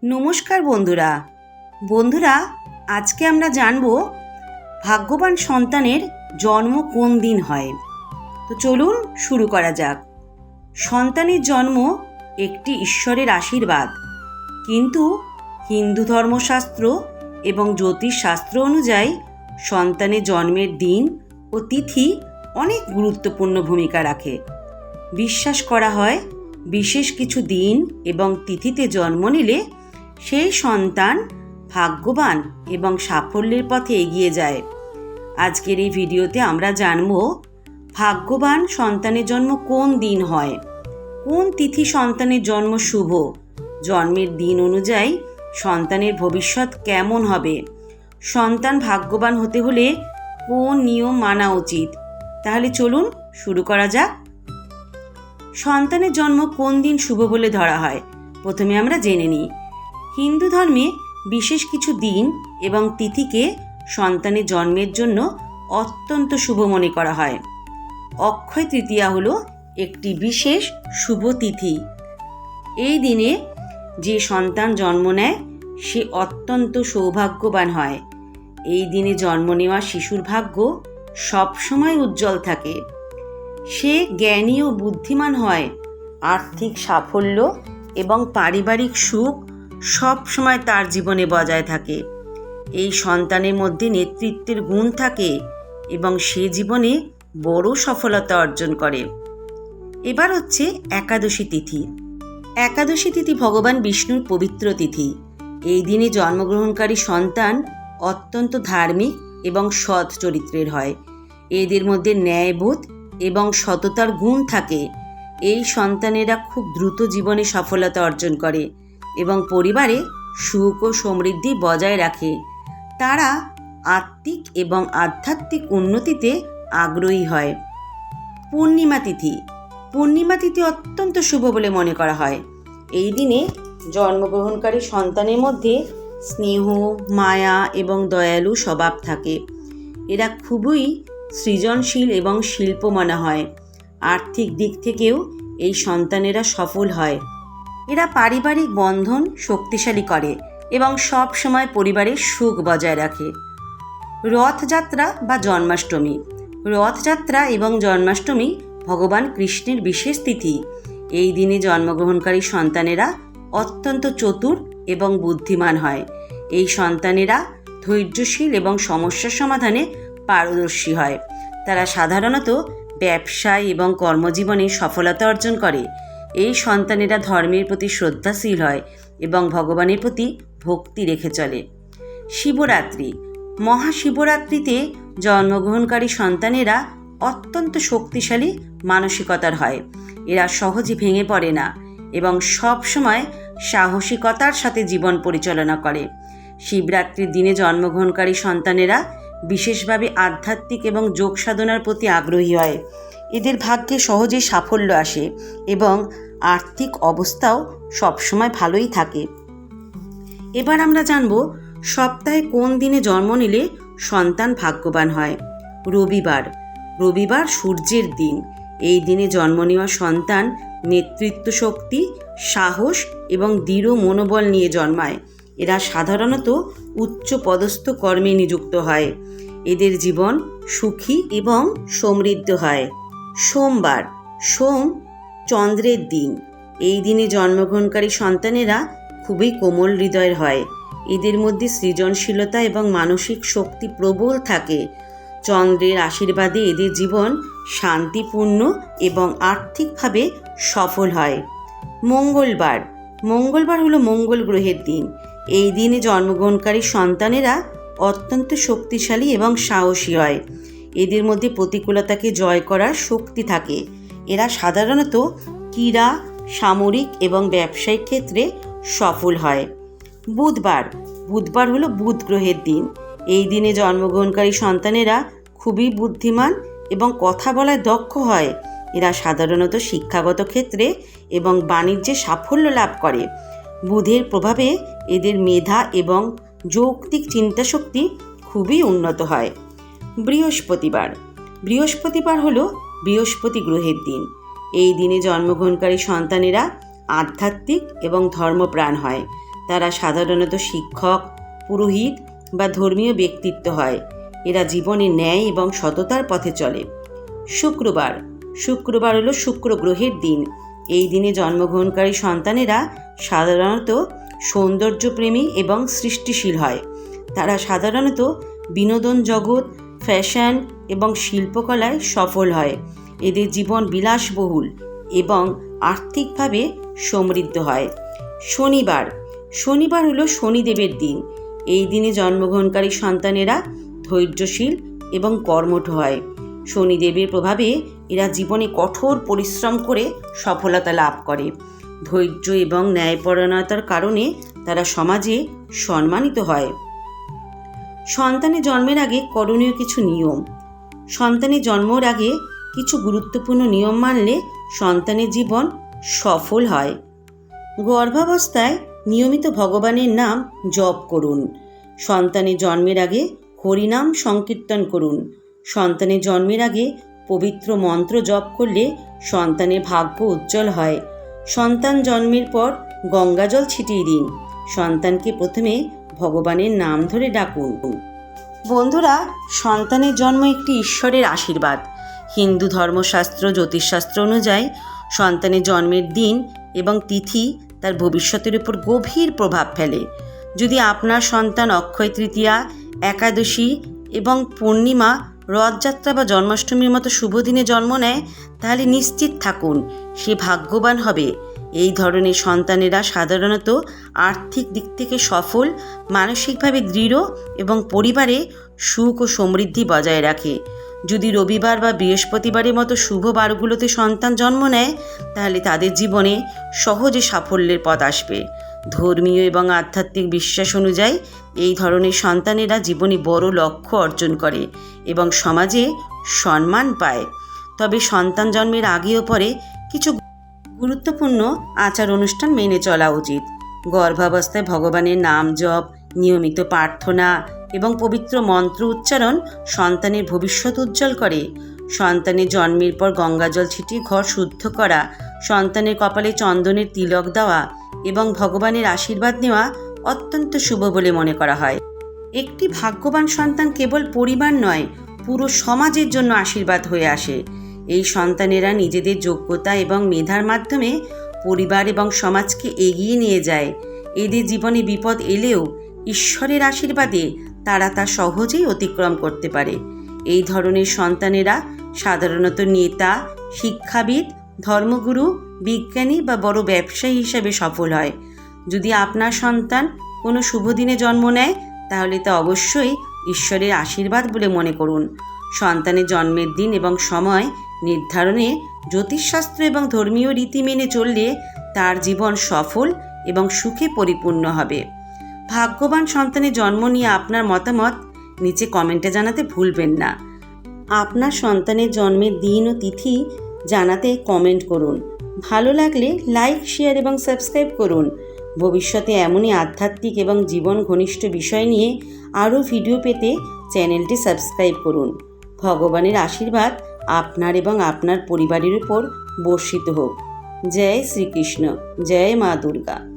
নমস্কার বন্ধুরা আজকে আমরা জানব ভাগ্যবান সন্তানের জন্ম কোন দিন হয়। তো চলুন শুরু করা যাক। সন্তানের জন্ম একটি ঈশ্বরের আশীর্বাদ, কিন্তু হিন্দু ধর্মশাস্ত্র এবং জ্যোতিষশাস্ত্র অনুযায়ী সন্তানের জন্মের দিন ও তিথি অনেক গুরুত্বপূর্ণ ভূমিকা রাখে। বিশ্বাস করা হয় বিশেষ কিছু দিন এবং তিথিতে জন্ম নিলে সেই সন্তান ভাগ্যবান এবং সাফল্যের পথে এগিয়ে যায়। আজকের এই ভিডিওতে আমরা জানব ভাগ্যবান সন্তানের জন্ম কোন দিন হয়, কোন তিথি সন্তানের জন্ম শুভ, জন্মের দিন অনুযায়ী সন্তানের ভবিষ্যৎ কেমন হবে, সন্তান ভাগ্যবান হতে হলে কোন নিয়ম মানা উচিত। তাহলে চলুন শুরু করা যাক। সন্তানের জন্ম কোন দিন শুভ বলে ধরা হয়, প্রথমে আমরা জেনে নিই। হিন্দু ধর্মে বিশেষ কিছু দিন এবং তিথিকে সন্তানের জন্মের জন্য অত্যন্ত শুভ মনে করা হয়। অক্ষয় তৃতীয়া হলো একটি বিশেষ শুভ তিথি। এই দিনে যে সন্তান জন্ম নেয় সে অত্যন্ত সৌভাগ্যবান হয়। এই দিনে জন্ম নেওয়া শিশুর ভাগ্য সবসময় উজ্জ্বল থাকে। সে জ্ঞানী ও বুদ্ধিমান হয়। আর্থিক সাফল্য এবং পারিবারিক সুখ সব সময় তার জীবনে বজায় থাকে। এই সন্তানের মধ্যে নেতৃত্বের গুণ থাকে এবং সে জীবনে বড় সফলতা অর্জন করে। এবার হচ্ছে একাদশী তিথি। একাদশী তিথি ভগবান বিষ্ণুর পবিত্র তিথি। এই দিনে জন্মগ্রহণকারী সন্তান অত্যন্ত ধার্মিক এবং সৎ চরিত্রের হয়। এদের মধ্যে ন্যায়বোধ এবং সততার গুণ থাকে। এই সন্তানেরা খুব দ্রুত জীবনে সফলতা অর্জন করে এবং পরিবারে সুখ ও সমৃদ্ধি বজায় রাখে। তারা আত্মিক এবং আধ্যাত্মিক উন্নতিতে আগ্রহী হয়। পূর্ণিমা তিথি। পূর্ণিমা তিথি অত্যন্ত শুভ বলে মনে করা হয়। এই দিনে জন্মগ্রহণকারী সন্তানের মধ্যে স্নেহ, মায়া এবং দয়ালু স্বভাব থাকে। এরা খুবই সৃজনশীল এবং শিল্পমনা হয়। আর্থিক দিক থেকেও এই সন্তানেরা সফল হয়। এরা পারিবারিক বন্ধন শক্তিশালী করে এবং সব সময় পরিবারের সুখ বজায় রাখে। রথযাত্রা বা জন্মাষ্টমী। রথযাত্রা এবং জন্মাষ্টমী ভগবান কৃষ্ণের বিশেষ তিথি। এই দিনে জন্মগ্রহণকারী সন্তানেরা অত্যন্ত চতুর এবং বুদ্ধিমান হয়। এই সন্তানেরা ধৈর্যশীল এবং সমস্যা সমাধানে পারদর্শী হয়। তারা সাধারণত ব্যবসায় এবং কর্মজীবনে সফলতা অর্জন করে। এই সন্তানেরা ধর্মের প্রতি শ্রদ্ধাশীল হয় এবং ভগবানের প্রতি ভক্তি রেখে চলে। শিবরাত্রি। মহাশিবরাত্রিতে জন্মগ্রহণকারী সন্তানেরা অত্যন্ত শক্তিশালী মানসিকতার হয়। এরা সহজে ভেঙে পড়ে না এবং সব সময় সাহসিকতার সাথে জীবন পরিচালনা করে। শিবরাত্রির দিনে জন্মগ্রহণকারী সন্তানেরা বিশেষভাবে আধ্যাত্মিক এবং যোগ সাধনার প্রতি আগ্রহী হয়। এদের ভাগ্যে সহজে সাফল্য আসে এবং আর্থিক অবস্থাও সবসময় ভালোই থাকে। এবার আমরা জানব সপ্তাহে কোন দিনে জন্ম নিলে সন্তান ভাগ্যবান হয়। রবিবার। রবিবার সূর্যের দিন। এই দিনে জন্ম নেওয়া সন্তান নেতৃত্ব শক্তি, সাহস এবং দৃঢ় মনোবল নিয়ে জন্মায়। এরা সাধারণত উচ্চ পদস্থ কর্মে নিযুক্ত হয়। এদের জীবন সুখী এবং সমৃদ্ধ হয়। সোমবার। সোম চন্দ্রের দিন। এই দিনে জন্মগ্রহণকারী সন্তানেরা খুবই কোমল হৃদয়ের হয়। এদের মধ্যে সৃজনশীলতা এবং মানসিক শক্তি প্রবল থাকে। চন্দ্রের আশীর্বাদে এদের জীবন শান্তিপূর্ণ এবং আর্থিকভাবে সফল হয়। মঙ্গলবার। মঙ্গলবার হলো মঙ্গল গ্রহের দিন। এই দিনে জন্মগ্রহণকারী সন্তানেরা অত্যন্ত শক্তিশালী এবং সাহসী হয়। এদের মধ্যে প্রতিকূলতাকে জয় করার শক্তি থাকে। এরা সাধারণত ক্রীড়া, সামরিক এবং ব্যবসায়িক ক্ষেত্রে সফল হয়। বুধবার। বুধবার হলো বুধ গ্রহের দিন। এই দিনে জন্মগ্রহণকারী সন্তানেরা খুবই বুদ্ধিমান এবং কথা বলায় দক্ষ হয়। এরা সাধারণত শিক্ষাগত ক্ষেত্রে এবং বাণিজ্যে সাফল্য লাভ করে। বুধের প্রভাবে এদের মেধা এবং যৌক্তিক চিন্তাশক্তি খুবই উন্নত হয়। বৃহস্পতিবার। বৃহস্পতিবার হলো বৃহস্পতি গ্রহের দিন। এই দিনে জন্মগ্রহণকারী সন্তানেরা আধ্যাত্মিক এবং ধর্মপ্রাণ হয়। তারা সাধারণত শিক্ষক, পুরোহিত বা ধর্মীয় ব্যক্তিত্ব হয়। এরা জীবনে ন্যায় এবং সততার পথে চলে। শুক্রবার হলো শুক্র গ্রহের দিন। এই দিনে জন্মগ্রহণকারী সন্তানেরা সাধারণত সৌন্দর্যপ্রেমী এবং সৃষ্টিশীল হয়। তারা সাধারণত বিনোদন জগৎ, ফ্যাশন এবং শিল্পকলায় সফল হয়। এদের জীবন বিলাসবহুল এবং আর্থিকভাবে সমৃদ্ধ হয়। শনিবার হলো শনিদেবের দিন। এই দিনে জন্মগ্রহণকারী সন্তানেরা ধৈর্যশীল এবং কর্মঠ হয়। শনিদেবের প্রভাবে এরা জীবনে কঠোর পরিশ্রম করে সফলতা লাভ করে। ধৈর্য এবং ন্যায়পরায়ণতার কারণে তারা সমাজে সম্মানিত হয়। সন্তানের জন্মের আগে করণীয় কিছু নিয়ম। সন্তানের জন্মের আগে কিছু গুরুত্বপূর্ণ নিয়ম মানলে সন্তানের জীবন সফল হয়। গর্ভাবস্থায় নিয়মিত ভগবানের নাম জপ করুন। সন্তানের জন্মের আগে হরিনাম সংকীর্তন করুন। সন্তানের জন্মের আগে পবিত্র মন্ত্র জপ করলে সন্তানের ভাগ্য উজ্জ্বল হয়। সন্তান জন্মের পর গঙ্গাজল ছিটিয়ে দিন। সন্তানকে প্রথমে ভগবানের নাম ধরে ডাকুন। বন্ধুরা, সন্তানের জন্ম একটি ঈশ্বরের আশীর্বাদ। হিন্দু ধর্মশাস্ত্র, জ্যোতিষশাস্ত্র অনুযায়ী সন্তানের জন্মের দিন এবং তিথি তার ভবিষ্যতের উপর গভীর প্রভাব ফেলে। যদি আপনার সন্তান অক্ষয় তৃতীয়া, একাদশী এবং পূর্ণিমা, রথযাত্রা বা জন্মাষ্টমীর মতো শুভ দিনে জন্ম নেয়, তাহলে নিশ্চিত থাকুন সে ভাগ্যবান হবে। এই ধরনের সন্তানেরা সাধারণত আর্থিক দিক থেকে সফল, মানসিকভাবে দৃঢ় এবং পরিবারে সুখ ও সমৃদ্ধি বজায় রাখে। যদি রবিবার বা বৃহস্পতিবারের মতো শুভ বারগুলোতে সন্তান জন্ম নেয়, তাহলে তাদের জীবনে সহজে সাফল্যের পথ আসবে। ধর্মীয় এবং আধ্যাত্মিক বিশ্বাস অনুযায়ী এই ধরনের সন্তানেরা জীবনে বড় লক্ষ্য অর্জন করে এবং সমাজে সম্মান পায়। তবে সন্তান জন্মের আগে ও পরে কিছু গুরুত্বপূর্ণ আচার অনুষ্ঠান মেনে চলা উচিত। গর্ভাবস্থায় ভগবানের নাম জপ, নিয়মিত প্রার্থনা এবং পবিত্র মন্ত্র উচ্চারণ সন্তানের ভবিষ্যৎ উজ্জ্বল করে। সন্তানের জন্মের পর গঙ্গাজল ছিটিয়ে ঘর শুদ্ধ করা, সন্তানের কপালে চন্দনের তিলক দেওয়া এবং ভগবানের আশীর্বাদ নেওয়া অত্যন্ত শুভ বলে মনে করা হয়। একটি ভাগ্যবান সন্তান কেবল পরিবার নয়, পুরো সমাজের জন্য আশীর্বাদ হয়ে আসে। এই সন্তানেরা নিজেদের যোগ্যতা এবং মেধার মাধ্যমে পরিবার এবং সমাজকে এগিয়ে নিয়ে যায়। এদের জীবনে বিপদ এলেও ঈশ্বরের আশীর্বাদে তারা তা সহজেই অতিক্রম করতে পারে। এই ধরনের সন্তানেরা সাধারণত নেতা, শিক্ষাবিদ, ধর্মগুরু, বিজ্ঞানী বা বড় ব্যবসায়ী হিসেবে সফল হয়। যদি আপনার সন্তান কোনো শুভ দিনে জন্ম নেয়, তাহলে তা অবশ্যই ঈশ্বরের আশীর্বাদ বলে মনে করুন। সন্তানের জন্মের দিন এবং সময় নির্ধারণে জ্যোতিষশাস্ত্র এবং ধর্মীয় রীতি মেনে চললে তার জীবন সফল এবং সুখে পরিপূর্ণ হবে। ভাগ্যবান সন্তানের জন্ম নিয়ে আপনার মতামত নিচে কমেন্টে জানাতে ভুলবেন না। আপনার সন্তানের জন্মের দিন ও তিথি জানাতে কমেন্ট করুন। ভালো লাগলে লাইক, শেয়ার এবং সাবস্ক্রাইব করুন। ভবিষ্যতে এমনই আধ্যাত্মিক এবং জীবন ঘনিষ্ঠ বিষয় নিয়ে আরও ভিডিও পেতে চ্যানেলটি সাবস্ক্রাইব করুন। ভগবানের আশীর্বাদ আপনার এবং আপনার পরিবারের উপর বর্ষিত হোক। জয় শ্রীকৃষ্ণ, জয় মা দুর্গা।